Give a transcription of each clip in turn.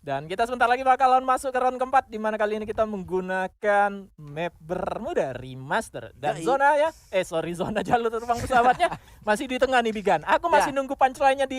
Dan kita sebentar lagi bakalan masuk ke round keempat, di mana kali ini kita menggunakan map Bermuda Remaster. Dan zona ya, zona jalur terbang pesawatnya masih di tengah nih Bigan. Aku masih nunggu punchline-nya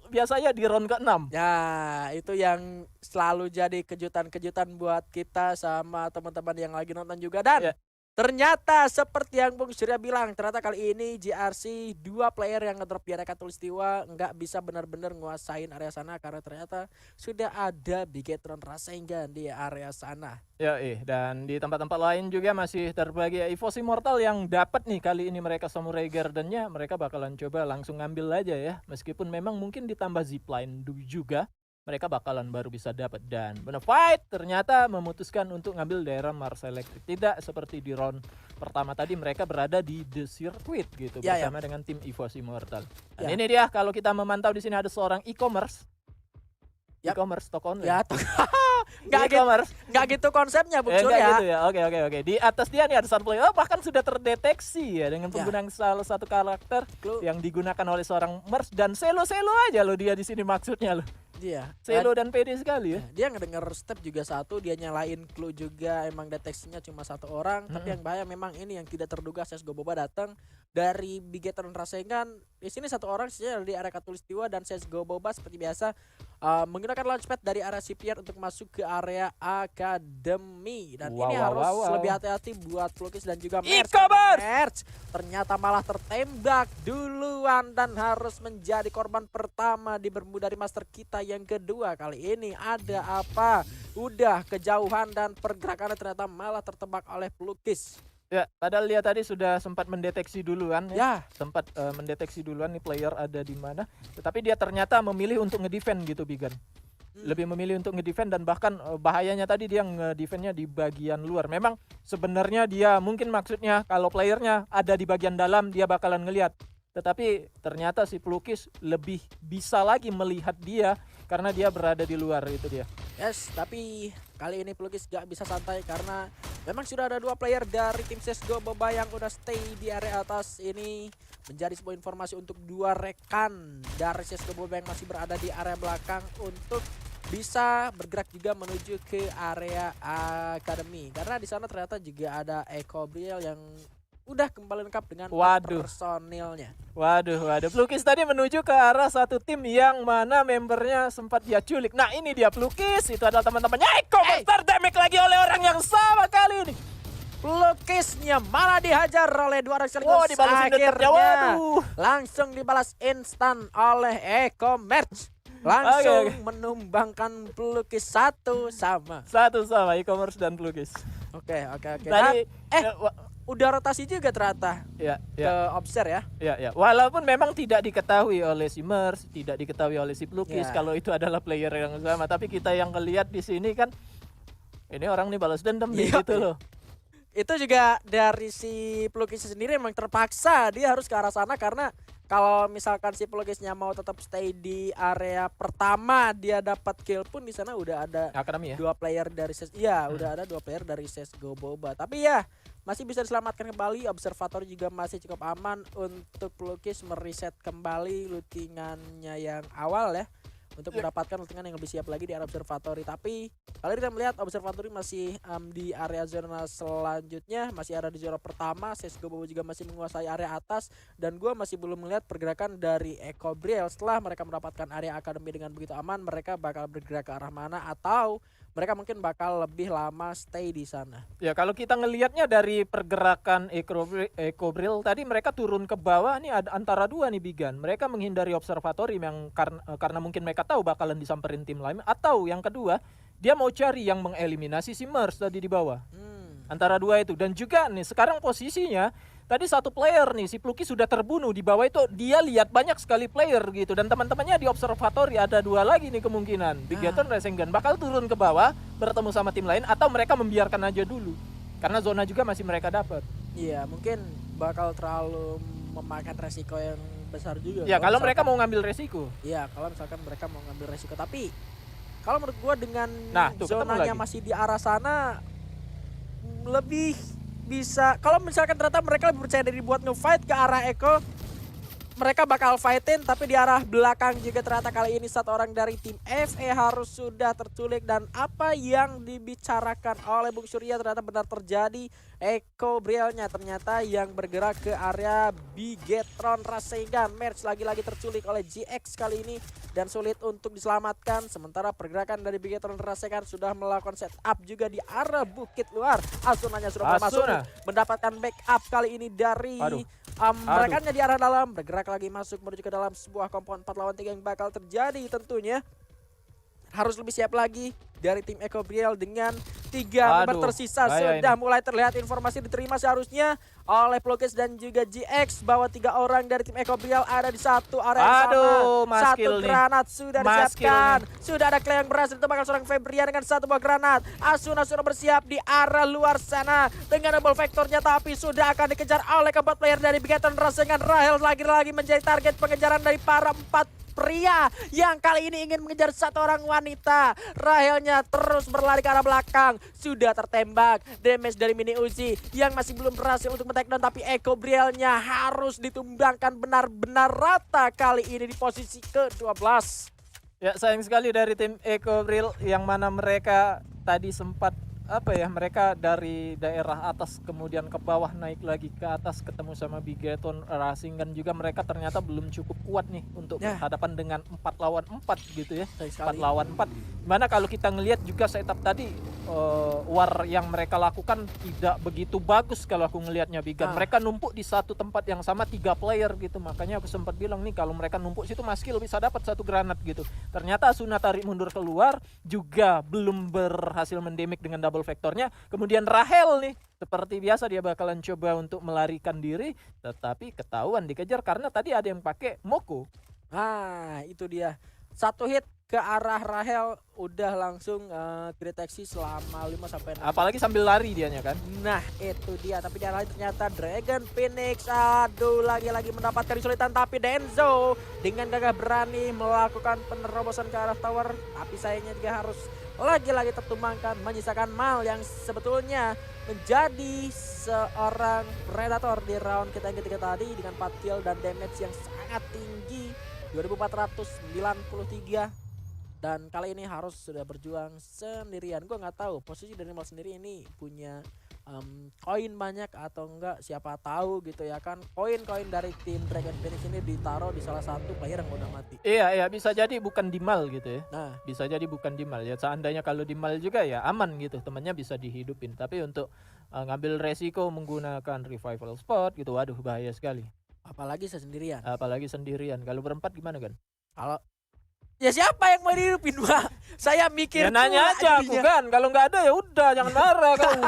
biasanya di round ke-6. Ya, itu yang selalu jadi kejutan-kejutan buat kita sama teman-teman yang lagi nonton juga. Dan ternyata seperti yang Bung Surya bilang, ternyata kali ini JRC 2 player yang ngedrop di area Katulistiwa nggak bisa benar-benar nguasain area sana karena ternyata sudah ada Bigetron Rasengan di area sana. Ya, dan di tempat-tempat lain juga masih terbagi EVOS Immortal yang dapat nih kali ini mereka Samurai Garden-nya, mereka bakalan coba langsung ngambil aja ya. Meskipun memang mungkin ditambah zipline juga. Mereka bakalan baru bisa dapat. Dan Benefight ternyata memutuskan untuk ngambil daerah Mars Electric. Tidak seperti di round pertama tadi, mereka berada di The Circuit gitu bersama dengan tim EVOS Immortal. Dan ini dia, kalau kita memantau di sini ada seorang e-commerce. E-commerce toko online. Ya, nggak gitu konsepnya Bung Surya. Gitu ya. Oke. Di atas dia nih ada satu player, bahkan sudah terdeteksi ya dengan penggunaan salah satu karakter yang digunakan oleh seorang Mers, dan selo aja loh dia di sini maksudnya loh. Iya. Selo dan pede sekali ya. Dia ngedenger step juga satu, dia nyalain clue juga, emang deteksinya cuma satu orang. Tapi yang bahaya memang ini yang tidak terduga, CSGO Boba datang dari Bigetron Rasengan. Di sini satu orang saja di area Katulistiwa, dan CSGO Boba seperti biasa menggunakan launchpad dari area CPR untuk masuk ke area Academy. Dan ini harus lebih hati-hati buat Plukis dan juga Merch. Ternyata malah tertembak duluan dan harus menjadi korban pertama di Bermuda Remaster kita yang kedua. Kali ini ada apa? Udah kejauhan dan pergerakannya ternyata malah tertembak oleh Plukis. Ya, padahal dia tadi sudah sempat mendeteksi duluan ya. Sempat mendeteksi duluan nih player ada di mana. Tetapi dia ternyata memilih untuk ngedefend gitu Bigan. Lebih memilih untuk ngedefend, dan bahkan bahayanya tadi dia ngedefendnya di bagian luar. Memang sebenarnya dia mungkin maksudnya kalau playernya ada di bagian dalam dia bakalan ngelihat. Tetapi ternyata si Plukis lebih bisa lagi melihat dia karena dia berada di luar, itu dia. Yes, tapi kali ini Plukis gak bisa santai karena memang sudah ada dua player dari tim CSGO Boba yang udah stay di area atas. Ini menjadi sebuah informasi untuk dua rekan dari CSGO Boba yang masih berada di area belakang untuk bisa bergerak juga menuju ke area Academy. Karena di sana ternyata juga ada Eko Briel yang udah kembali lengkap dengan personilnya. Waduh. Plukis tadi menuju ke arah satu tim yang mana membernya sempat dia culik. Nah ini dia Plukis, itu adalah teman-temannya Eko terdamage lagi oleh orang yang sama kali ini. Plukisnya malah dihajar oleh dua orang sekaligus. Akhirnya langsung dibalas instan oleh Eko Merch. Langsung menumbangkan Plukis satu sama e-commerce dan Plukis. Oke. Tadi udah rotasi juga ternyata ke Obser ya. Walaupun memang tidak diketahui oleh si Mers, tidak diketahui oleh si Plukis kalau itu adalah player yang sama, tapi kita yang ngelihat di sini kan ini orang nih balas dendam gitu loh. Itu juga dari si Plukis sendiri memang terpaksa dia harus ke arah sana, karena kalau misalkan si Plukisnya mau tetap stay di area pertama, dia dapat kill pun di sana udah ada dua player dari udah ada dua player dari CSGO Boba. Tapi ya masih bisa diselamatkan kembali. Observator juga masih cukup aman untuk Plukis mereset kembali lootingannya yang awal ya, untuk mendapatkan lootingan yang lebih siap lagi di area Observatory. Tapi kalau kita melihat Observatory masih di area zona selanjutnya, masih ada di zona pertama. CSGO Boba juga masih menguasai area atas, dan gue masih belum melihat pergerakan dari Eko Briel. Setelah mereka mendapatkan area Academy dengan begitu aman, mereka bakal bergerak ke arah mana, atau mereka mungkin bakal lebih lama stay di sana. Ya, kalau kita ngelihatnya dari pergerakan Eko Briel tadi, mereka turun ke bawah nih, ada antara dua nih Bigan. Mereka menghindari Observatory yang karena mungkin mereka tahu bakalan disamperin tim lain, atau yang kedua dia mau cari yang mengeliminasi si Mers tadi di bawah. Antara dua itu. Dan juga nih sekarang posisinya tadi satu player nih si Plukis sudah terbunuh di bawah itu, dia lihat banyak sekali player gitu, dan teman-temannya di Observatory ada dua lagi nih kemungkinan. Bigetron Rasengan bakal turun ke bawah bertemu sama tim lain, atau mereka membiarkan aja dulu karena zona juga masih mereka dapat. Iya, mungkin bakal terlalu memakan resiko yang besar juga. Ya, kalau mereka mau ngambil resiko. Iya, kalau misalkan mereka mau ngambil resiko. Tapi kalau menurut gua dengan zonanya masih di arah sana, lebih bisa, kalau misalkan ternyata mereka lebih percaya diri buat nge-fight ke arah Eko, mereka bakal fightin, tapi di arah belakang juga ternyata kali ini satu orang dari tim FE harus sudah terculik. Dan apa yang dibicarakan oleh Bung Surya ternyata benar terjadi. Eko Brielnya ternyata yang bergerak ke area Bigetron Rasengan Merge lagi-lagi terculik oleh GX kali ini dan sulit untuk diselamatkan. Sementara pergerakan dari Bigetron Rasengan sudah melakukan setup juga di arah bukit luar. Asunanya sudah masuk mendapatkan backup kali ini dari mereka di arah dalam, bergerak lagi masuk menuju ke dalam sebuah kompon 4 lawan 3 yang bakal terjadi tentunya. Harus lebih siap lagi dari tim Eko Briel dengan 3 member tersisa. Sudah mulai terlihat informasi diterima seharusnya oleh Plugis dan juga GX bahwa 3 orang dari tim Eko Briel ada di satu area sama. Satu granat sudah disiapkan. Sudah ada Clay yang berhasil ditembakkan seorang Febrian dengan 1 buah granat. Asuna sudah bersiap di arah luar sana dengan double vektornya, tapi sudah akan dikejar oleh keempat player dari Bigetron Rasengan. Rahel lagi-lagi menjadi target pengejaran dari para 4 pria yang kali ini ingin mengejar satu orang wanita. Rahelnya terus berlari ke arah belakang. Sudah tertembak. Damage dari Mini Uzi yang masih belum berhasil untuk men-takedown, tapi Eko Brielnya harus ditumbangkan benar-benar rata kali ini di posisi ke-12. Ya, sayang sekali dari tim Eko Briel yang mana mereka tadi sempat mereka dari daerah atas kemudian ke bawah naik lagi ke atas ketemu sama Bigetron Rasengan juga mereka ternyata belum cukup kuat nih untuk berhadapan dengan 4 lawan 4 gitu ya. 4 lawan 4. Mana kalau kita ngelihat juga setup tadi war yang mereka lakukan tidak begitu bagus kalau aku ngelihatnya Bigan. Mereka numpuk di satu tempat yang sama 3 player gitu. Makanya aku sempat bilang nih kalau mereka numpuk situ Maskil bisa dapat 1 granat gitu. Ternyata Asuna tarik mundur keluar juga belum berhasil mendamage dengan double vektornya. Kemudian Rahel nih seperti biasa dia bakalan coba untuk melarikan diri, tetapi ketahuan dikejar karena tadi ada yang pakai Moko. Itu dia. 1 hit ke arah Rahel udah langsung deteksi selama 5-6. Apalagi sambil lari dianya kan. Nah itu dia, tapi dia lain ternyata Dragon Phoenix. Aduh, lagi-lagi mendapatkan kesulitan, tapi Denzo dengan gagah berani melakukan penerobosan ke arah tower. Tapi sayangnya juga harus lagi-lagi tertumbangkan, menyisakan Mal yang sebetulnya menjadi seorang predator di round kita yang ketiga tadi dengan 4 kill dan damage yang sangat tinggi 2493. Dan kali ini harus sudah berjuang sendirian. Gue nggak tahu posisi dari Mal sendiri ini punya koin banyak atau enggak, siapa tahu gitu ya kan. Koin-koin dari tim Dragon Phoenix ini ditaruh di salah satu player yang udah mati. Iya, bisa jadi bukan di Mal gitu ya. Nah, bisa jadi bukan di Mal ya. Seandainya kalau di Mal juga ya aman gitu, temannya bisa dihidupin. Tapi untuk ngambil resiko menggunakan revival spot gitu, waduh bahaya sekali. Apalagi sendirian. Kalau berempat gimana kan? Kalau ya siapa yang mau dihidupin, Pak? Saya mikir. Ya nanya aja aku kan. Kalau nggak ada ya udah, jangan marah kamu.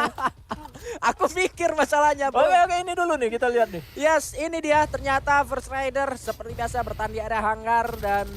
Aku pikir masalahnya, Bro. Oke, ini dulu nih kita lihat nih. Yes, ini dia ternyata First Rider seperti biasa bertahan di area hangar dan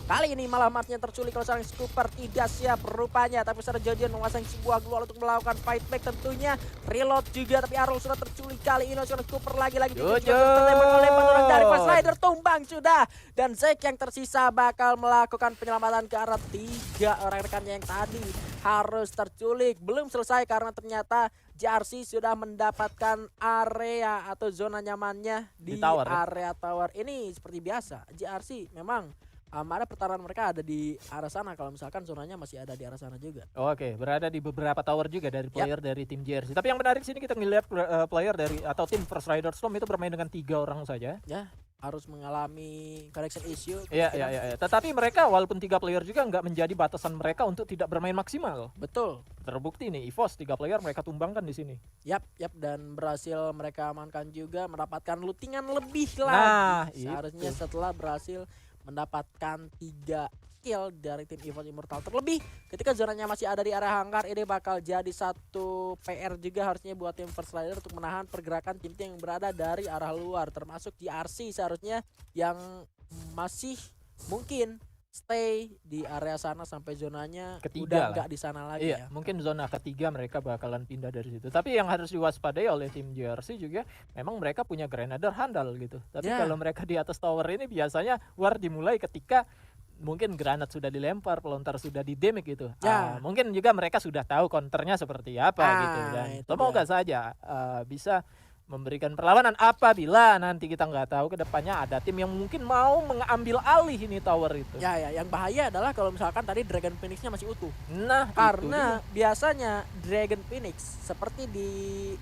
kali ini malah matnya terculik oleh seorang Scooper. Tidak siap rupanya, tapi secara janjian memasang sebuah global untuk melakukan fight back tentunya. Reload juga, tapi Arul sudah terculik kali ini oleh seorang Scooper. Lagi-lagi tertembak oleh orang dari First Rider, tumbang sudah. Dan Zack yang tersisa bakal melakukan penyelamatan ke arah 3 orang rekannya yang tadi harus terculik. Belum selesai karena ternyata JRC sudah mendapatkan area atau zona nyamannya di tower, area tower. Ini seperti biasa, JRC memang ada pertahanan mereka ada di arah sana kalau misalkan zonanya masih ada di arah sana juga. Oke, berada di beberapa tower juga dari player dari tim JRC. Tapi yang menarik sini kita ngelihat player dari atau tim First Rider Storm itu bermain dengan 3 orang saja. Ya, harus mengalami connection issue. Iya. Tetapi mereka walaupun 3 player juga nggak menjadi batasan mereka untuk tidak bermain maksimal. Betul. Terbukti nih EVOS 3 player mereka tumbangkan di sini. Yap, dan berhasil mereka amankan juga, mendapatkan lootingan lebih lagi. Nah, seharusnya setelah berhasil mendapatkan 3 kill dari tim EVOS Immortal. Terlebih ketika zonanya masih ada di area hangar, ini bakal jadi satu PR juga harusnya buat tim First Rider untuk menahan pergerakan tim-tim yang berada dari arah luar, termasuk GRC seharusnya yang masih mungkin stay di area sana sampai zonanya ketiga udah nggak di sana lagi. Iya, mungkin zona ketiga mereka bakalan pindah dari situ. Tapi yang harus diwaspadai oleh tim JRC juga memang mereka punya Grenadier handal gitu. Tapi kalau mereka di atas tower ini biasanya war dimulai ketika mungkin granat sudah dilempar, pelontar sudah di-damage gitu. Mungkin juga mereka sudah tahu counternya seperti apa gitu. Dan semoga saja bisa memberikan perlawanan apabila nanti kita nggak tahu ke depannya ada tim yang mungkin mau mengambil alih ini tower itu. Ya, yang bahaya adalah kalau misalkan tadi Dragon Phoenix-nya masih utuh. Nah, Karena biasanya Dragon Phoenix seperti di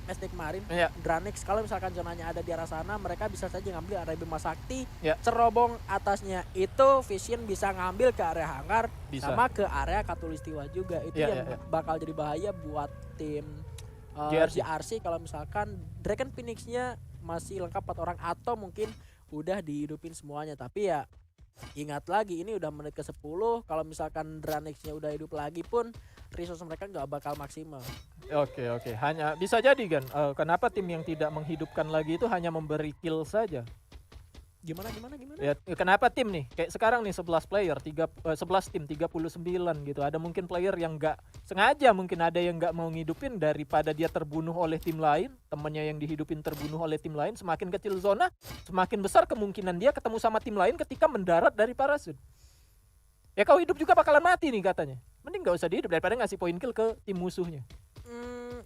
match day kemarin, Ya. Dranix kalau misalkan zonanya ada di arah sana, mereka bisa saja ngambil area Bima Sakti, Ya. cerobong atasnya itu Vision bisa ngambil ke area hangar, Bisa. sama ke area Katulistiwa juga. Itu Ya, yang ya. bakal jadi bahaya buat tim JRC. JRC kalau misalkan Dragon Phoenix-nya masih lengkap 4 orang atau mungkin udah dihidupin semuanya. Tapi ya ingat lagi ini udah menit ke-10, kalau misalkan Dranix-nya udah hidup lagi pun resource mereka nggak bakal maksimal. Oke. Hanya bisa jadi kan, kenapa tim yang tidak menghidupkan lagi itu hanya memberi kill saja? Gimana? Ya, kenapa tim nih kayak sekarang nih 11 player, 11 tim 39 gitu. Ada mungkin player yang nggak sengaja, mungkin ada yang nggak mau ngidupin daripada dia terbunuh oleh tim lain, temennya yang dihidupin terbunuh oleh tim lain. Semakin kecil zona, semakin besar kemungkinan dia ketemu sama tim lain ketika mendarat dari parasut. Ya kau hidup juga bakalan mati nih katanya. Mending nggak usah dihidup daripada ngasih poin kill ke tim musuhnya.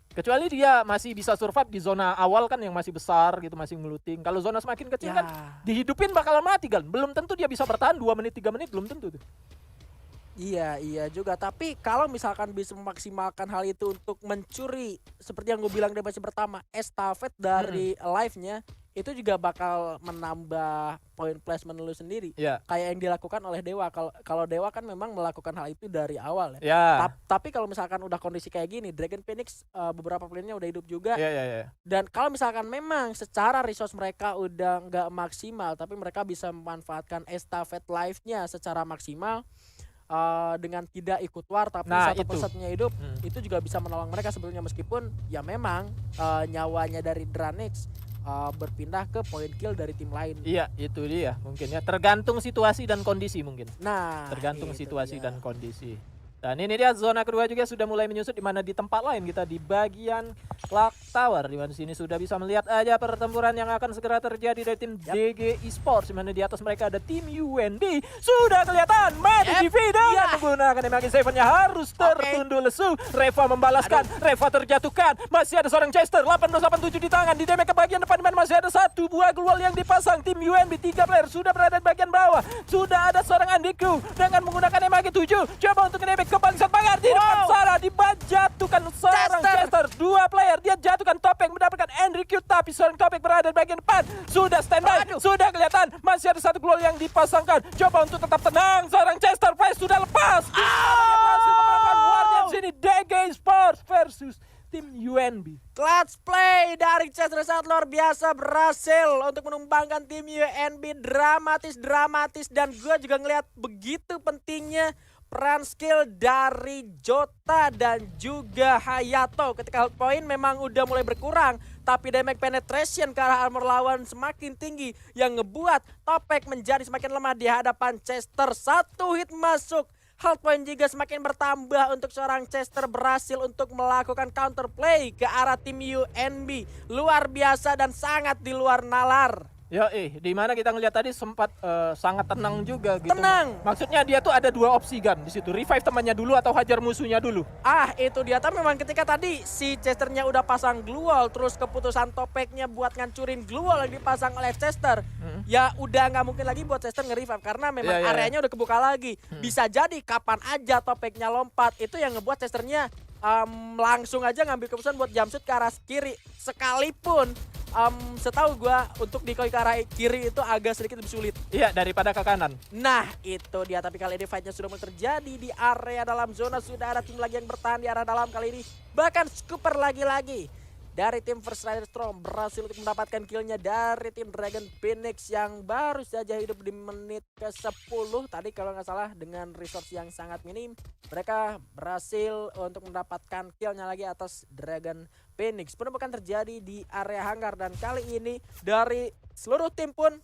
Kecuali dia masih bisa survive di zona awal kan yang masih besar gitu, masih ngeluting. Kalau zona semakin kecil Ya, kan dihidupin bakalan mati kan. Belum tentu dia bisa bertahan 2 menit 3 menit, belum tentu tuh. iya juga. Tapi kalau misalkan bisa memaksimalkan hal itu untuk mencuri seperti yang gue bilang di match pertama, estafet dari live-nya itu juga bakal menambah poin placement lu sendiri. Ya. Kayak yang dilakukan oleh Dewa. Kalau Dewa kan memang melakukan hal itu dari awal ya. Ya. Tapi kalau misalkan udah kondisi kayak gini, Dragon Phoenix beberapa playernya udah hidup juga. Ya. Dan kalau misalkan memang secara resource mereka udah nggak maksimal, tapi mereka bisa memanfaatkan estafet live-nya secara maksimal dengan tidak ikut war tapi Nah, satu itu. persatunya hidup, itu juga bisa menolong mereka sebetulnya, meskipun ya memang nyawanya dari Dranix berpindah ke point kill dari tim lain. Iya, itu dia mungkin ya. Tergantung situasi dan kondisi mungkin. Nah, Tergantung itu situasi dia. dan kondisi. Dan ini dia zona kedua juga sudah mulai menyusut, di mana di tempat lain kita di bagian Clock Tower, di mana sini sudah bisa melihat aja pertempuran yang akan segera terjadi dari tim DG Esports, di mana di atas mereka ada tim UNB. Sudah kelihatan Mati TV dengan menggunakan Emagi Seven-nya harus tertunduk lesu. Reva membalaskan, Reva terjatuhkan. Masih ada seorang Chester 1887 di tangan, di damage ke bagian depan, di mana masih ada satu buah global yang dipasang. Tim UNB 3 player sudah berada di bagian bawah. Sudah ada seorang Andiku dengan menggunakan Emagi 7 coba untuk damage kembali saat Bangar di depan Sarah, dijatuhkan seorang Chester. 2 player dia jatuhkan Topeng mendapatkan Enrique, tapi seorang Topeng berada di bagian depan. Sudah standby, sudah kelihatan masih ada satu global yang dipasangkan. Coba untuk tetap tenang, seorang Chester Price sudah lepas. Berhasil memenangkan Guardian sini DG Sports versus tim UNB. Clutch play dari Chester sangat luar biasa, berhasil untuk menumbangkan tim UNB. Dramatis dan gue juga ngelihat begitu pentingnya peran skill dari Jota dan juga Hayato. Ketika hold point memang udah mulai berkurang, tapi damage penetration ke arah armor lawan semakin tinggi yang ngebuat Topek menjadi semakin lemah di hadapan Chester. 1 hit masuk, hold point juga semakin bertambah untuk seorang Chester berhasil untuk melakukan counterplay ke arah tim UNB. Luar biasa dan sangat di luar nalar. Di mana kita ngelihat tadi sempat sangat tenang juga gitu. Tenang. Maksudnya dia tuh ada 2 opsi kan di situ. Revive temannya dulu atau hajar musuhnya dulu. Itu dia. Tapi memang ketika tadi si Chesternya udah pasang glue wall, terus keputusan Topeknya buat ngancurin glue wall yang dipasang oleh Chester, ya udah nggak mungkin lagi buat Chester nge-revive karena memang areanya udah kebuka lagi. Bisa jadi kapan aja Topeknya lompat, itu yang ngebuat Chesternya langsung aja ngambil keputusan buat jumpsuit ke arah kiri. Sekalipun setahu gue untuk decoy ke arah kiri itu agak sedikit lebih sulit. Iya, daripada ke kanan. Nah itu dia, tapi kali ini fightnya sudah mulai terjadi di area dalam zona. Sudah ada tim lagi yang bertahan di area dalam kali ini. Bahkan Scooper lagi-lagi dari tim First Rider Storm berhasil untuk mendapatkan killnya dari tim Dragon Phoenix yang baru saja hidup di menit ke-10 tadi kalau nggak salah, dengan resource yang sangat minim. Mereka berhasil untuk mendapatkan killnya lagi atas Dragon Phoenix. Penumpukan terjadi di area hangar dan kali ini dari seluruh tim pun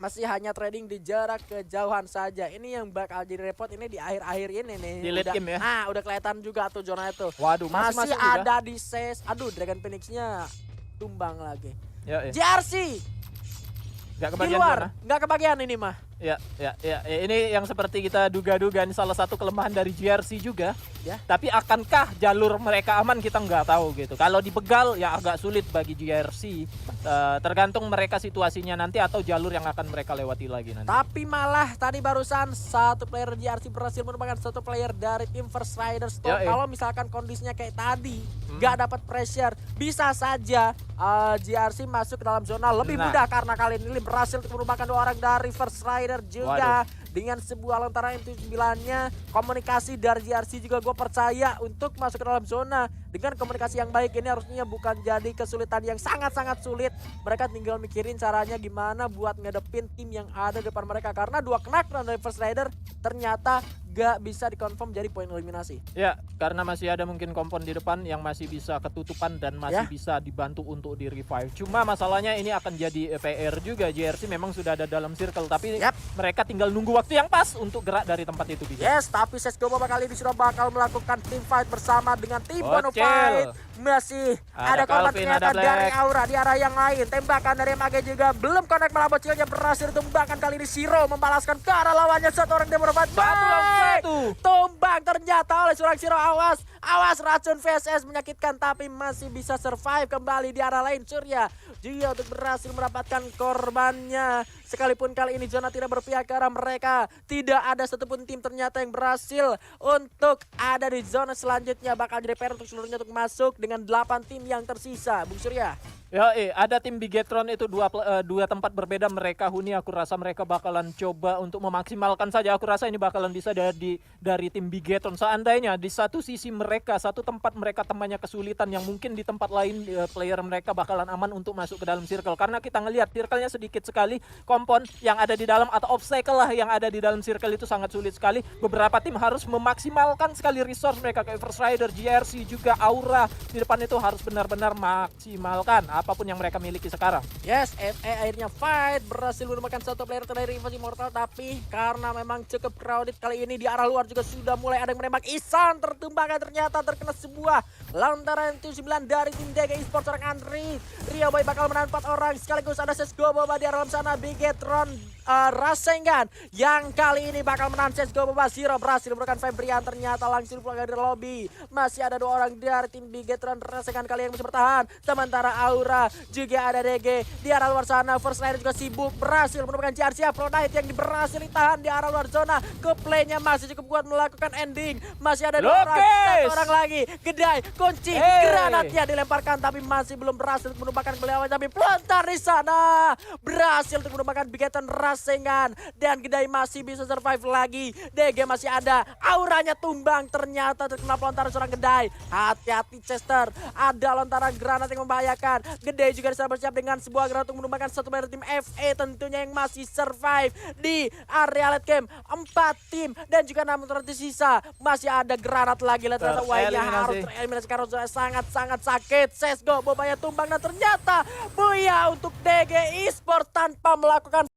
masih hanya trading di jarak kejauhan saja. Ini yang bakal jadi repot ini di akhir-akhir ini nih. Di late game ya. Udah kelihatan juga tuh zona itu. Waduh, Masih masuk ada di ses. Aduh, Dragon Phoenix-nya tumbang lagi. Ya. JRC Gak di kebagian luar, zona. nggak kebagian ini mah. Ya, ini yang seperti kita duga-duga ini salah satu kelemahan dari GRC juga. Ya. Tapi akankah jalur mereka aman kita nggak tahu gitu. Kalau dibegal ya agak sulit bagi GRC. Tergantung mereka situasinya nanti atau jalur yang akan mereka lewati lagi nanti. Tapi malah tadi barusan satu player GRC berhasil merupakan satu player dari tim First Rider Storm. Kalau misalkan kondisinya kayak tadi, nggak dapat pressure, bisa saja GRC masuk ke dalam zona lebih mudah karena kali ini berhasil merupakan 2 orang dari First Rider juga. Dengan sebuah lontaran M79-nya, komunikasi dari GRC juga gue percaya untuk masuk ke dalam zona. Dengan komunikasi yang baik ini harusnya bukan jadi kesulitan yang sangat-sangat sulit. Mereka tinggal mikirin caranya gimana buat ngedepin tim yang ada di depan mereka. Karena 2 knockdown dari First Rider ternyata gak bisa dikonfirm jadi poin eliminasi. Ya, karena masih ada mungkin kompon di depan yang masih bisa ketutupan dan masih bisa dibantu untuk di revive. Cuma masalahnya ini akan jadi PR juga. JRC memang sudah ada dalam circle, tapi mereka tinggal nunggu waktu yang pas untuk gerak dari tempat itu. Yes, tapi CSGO kali ini sudah bakal melakukan team fight bersama dengan tim Bonafide. Masih ada korban ternyata dari Aura di arah yang lain. Tembakan dari MAG juga belum connect, malah bocilnya berhasil ditumbangkan. Kali ini Shiro membalaskan ke arah lawannya, satu orang di Bonafide. Tumbang ternyata oleh seorang Shiro. Awas racun VSS menyakitkan, tapi masih bisa survive kembali di arah lain. Surya juga untuk berhasil mendapatkan korbannya. Sekalipun kali ini zona tidak berpihak ke arah mereka, tidak ada satupun tim ternyata yang berhasil untuk ada di zona selanjutnya. Bakal jadi PR untuk seluruhnya untuk masuk dengan 8 tim yang tersisa. Bung Surya. Ya, ada tim Bigetron itu dua tempat berbeda mereka. Huni aku rasa mereka bakalan coba untuk memaksimalkan saja. Aku rasa ini bakalan bisa dari tim Bigetron. Seandainya di satu sisi mereka, satu tempat mereka temannya kesulitan yang mungkin di tempat lain player mereka bakalan aman untuk masuk ke dalam circle. Karena kita ngelihat circle-nya sedikit sekali, kompon yang ada di dalam atau obstacle lah yang ada di dalam circle itu sangat sulit sekali. Beberapa tim harus memaksimalkan sekali resource mereka kayak First Rider, GRC juga Aura di depan itu harus benar-benar maksimalkan apapun yang mereka miliki sekarang. Yes, FE akhirnya fight berhasil menemukan satu player dari Invasi Mortal, tapi karena memang cukup crowded kali ini di arah luar juga sudah mulai ada yang menembak. Isan tertumbangkan, ternyata terkena sebuah lontaran 9 dari tim DG Esports orang Andri. Rio Boy bakal menahan 4 orang sekaligus ada CSGO Boba di dalam sana. Bigetron Rasengan yang kali ini bakal menahan CSGO Boba. Zero berhasil memberikan Febrian, ternyata langsung pulang dari lobby. Masih ada 2 orang dari tim Bigetron Rasengan kali yang bisa bertahan. Sementara Aura juga ada DG di arah luar sana. First Rider juga sibuk berhasil menemukan GRC Afrodite yang berhasil ditahan di arah luar zona. Ke playnya masih cukup kuat melakukan ending. Masih ada 2 orang, 1 orang lagi. Gedai kunci granatnya dilemparkan tapi masih belum berhasil untuk menumbangkan beliau. Tapi pelontar di sana berhasil untuk menumbangkan Bigetron Rasengan dan Gedai masih bisa survive lagi. DG masih ada, Auranya tumbang, ternyata terkena pelontaran seorang Gedai. Hati-hati Chester, ada lontaran granat yang membahayakan. Gedai juga bisa bersiap dengan sebuah granat untuk menumbangkan satu player tim FE tentunya yang masih survive di area late game. 4 tim dan juga 6 tersisa. Masih ada granat lagi, ternyata Wayne harus tereliminasi karena sudah sangat-sangat sakit. CSGO Bobanya tumbang dan ternyata Buya untuk DG Esports tanpa melakukan